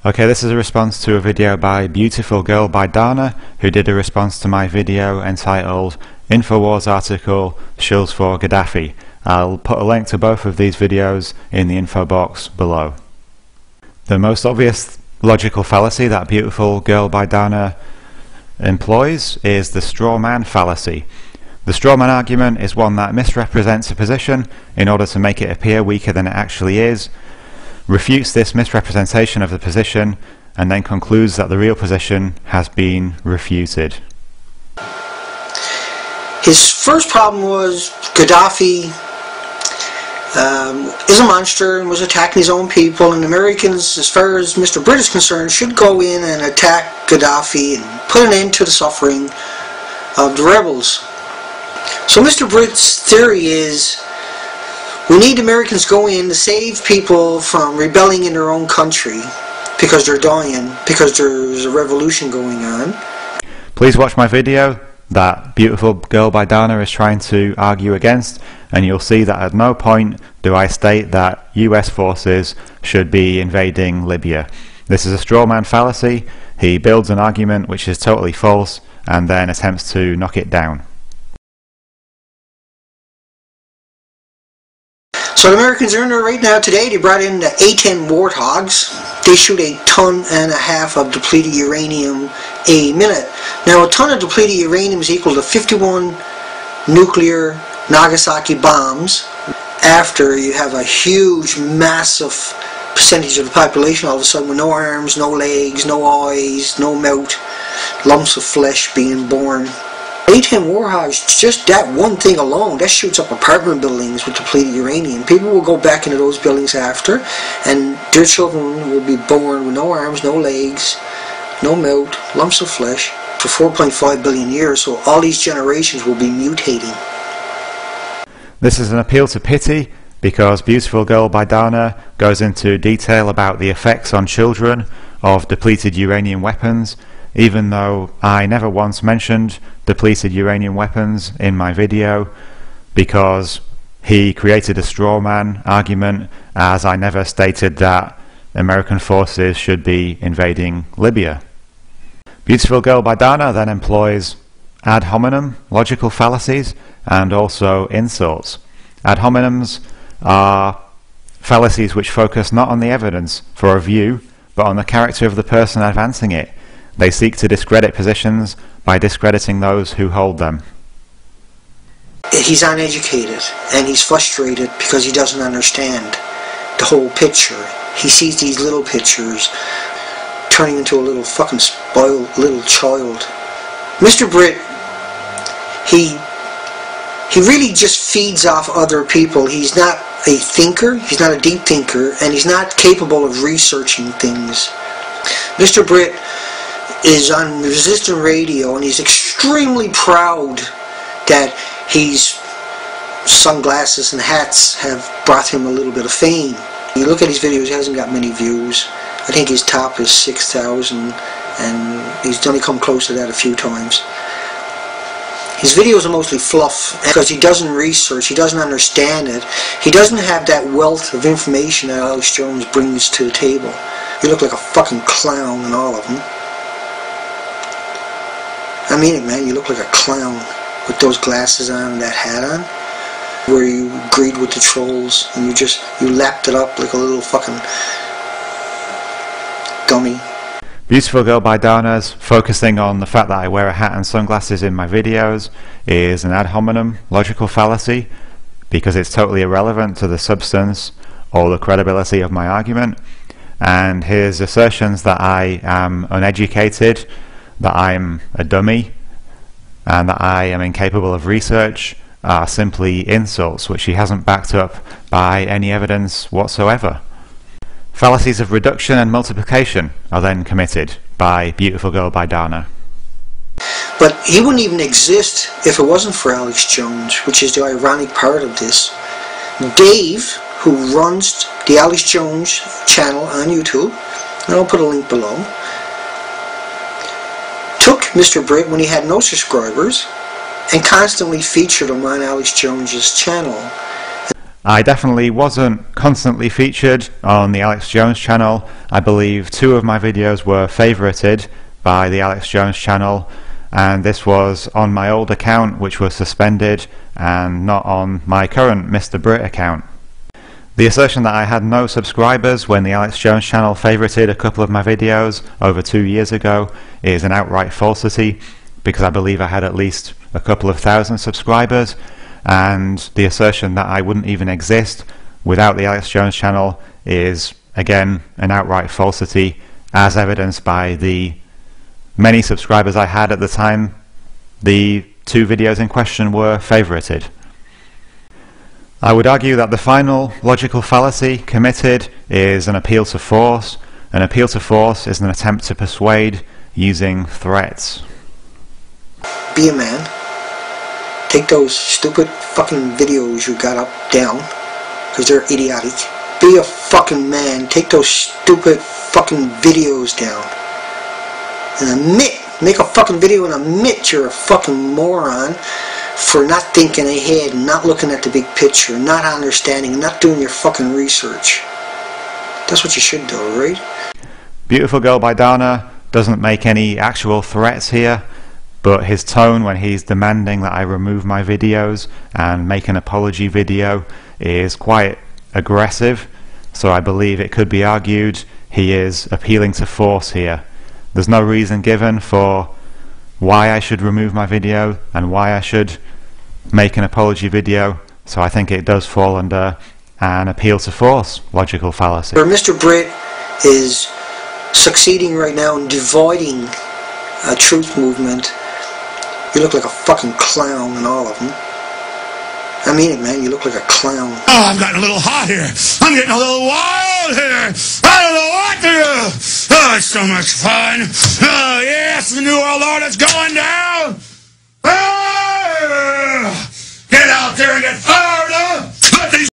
Okay, this is a response to a video by BeautifulGirlByDana, who did a response to my video entitled Infowars article Shills for Gaddafi. I'll put a link to both of these videos in the info box below. The most obvious logical fallacy that BeautifulGirlByDana employs is the straw man fallacy. The straw man argument is one that misrepresents a position in order to make it appear weaker than it actually is, refutes this misrepresentation of the position, and then concludes that the real position has been refuted. His first problem was Gaddafi is a monster and was attacking his own people, and Americans, as far as MistrBrit is concerned, should go in and attack Gaddafi and put an end to the suffering of the rebels. So MistrBrit's theory is we need Americans to go in to save people from rebelling in their own country because they're dying, because there's a revolution going on. Please watch my video that BeautifulGirlByDana is trying to argue against, and you'll see that at no point do I state that US forces should be invading Libya. This is a straw man fallacy. He builds an argument which is totally false and then attempts to knock it down. So the Americans are in there right now today. They brought in the A-10 Warthogs. They shoot 1.5 tons of depleted uranium a minute. Now a ton of depleted uranium is equal to 51 nuclear Nagasaki bombs. After you have a huge, massive percentage of the population all of a sudden with no arms, no legs, no eyes, no mouth, lumps of flesh being born. A-10 Warthogs, just that one thing alone, that shoots up apartment buildings with depleted uranium. People will go back into those buildings after, and their children will be born with no arms, no legs, no mouth, lumps of flesh for 4.5 billion years, so all these generations will be mutating. This is an appeal to pity because BeautifulGirlByDana goes into detail about the effects on children of depleted uranium weapons, even though I never once mentioned depleted uranium weapons in my video, because he created a straw man argument, as I never stated that American forces should be invading Libya. BeautifulGirlByDana then employs ad hominem logical fallacies and also insults. Ad hominems are fallacies which focus not on the evidence for a view, but on the character of the person advancing it. They seek to discredit positions by discrediting those who hold them. He's uneducated and he's frustrated because he doesn't understand the whole picture. He sees these little pictures turning into a little fucking spoiled little child. MistrBrit, he really just feeds off other people. He's not a thinker, he's not a deep thinker, and he's not capable of researching things. MistrBrit is on resistant radio, and he's extremely proud that his sunglasses and hats have brought him a little bit of fame. You look at his videos, he hasn't got many views. I think his top is 6,000, and he's only come close to that a few times. His videos are mostly fluff because he doesn't research, he doesn't understand it. He doesn't have that wealth of information that Alex Jones brings to the table. You look like a fucking clown in all of them. I mean it, man, you look like a clown with those glasses on and that hat on, where you agreed with the trolls and you lapped it up like a little fucking dummy. BeautifulGirlByDana's focusing on the fact that I wear a hat and sunglasses in my videos is an ad hominem logical fallacy because it's totally irrelevant to the substance or the credibility of my argument, and his assertions that I am uneducated, that I'm a dummy, and that I am incapable of research are simply insults which he hasn't backed up by any evidence whatsoever. Fallacies of reduction and multiplication are then committed by BeautifulGirlByDana. But he wouldn't even exist if it wasn't for Alex Jones, which is the ironic part of this. Dave, who runs the Alex Jones channel on YouTube, and I'll put a link below, took MistrBrit when he had no subscribers and constantly featured him on Alex Jones' channel. I definitely wasn't constantly featured on the Alex Jones channel. I believe 2 of my videos were favorited by the Alex Jones channel, and this was on my old account, which was suspended, and not on my current MistrBrit account. The assertion that I had no subscribers when the Alex Jones channel favorited a couple of my videos over 2 years ago is an outright falsity, because I believe I had at least a couple of thousand subscribers, and the assertion that I wouldn't even exist without the Alex Jones channel is again an outright falsity, as evidenced by the many subscribers I had at the time the 2 videos in question were favorited. I would argue that the final logical fallacy committed is an appeal to force. An appeal to force is an attempt to persuade using threats. Be a man. Take those stupid fucking videos you got up down, because they're idiotic. Be a fucking man. Take those stupid fucking videos down. And admit, make a fucking video and admit you're a fucking moron for not thinking ahead, not looking at the big picture, not understanding, not doing your fucking research. That's what you should do, right? BeautifulGirlByDana doesn't make any actual threats here, but his tone when he's demanding that I remove my videos and make an apology video is quite aggressive, so I believe it could be argued he is appealing to force here. There's no reason given for why I should remove my video and why I should make an apology video, so I think it does fall under an appeal to force logical fallacy. Where MistrBrit is succeeding right now in dividing a truth movement, you look like a fucking clown in all of them. I mean it, man, you look like a clown. Oh, I'm getting a little hot here. I'm getting a little wild here. I don't know what to do. Oh, it's so much fun. Oh, yes, the New World Order's going down.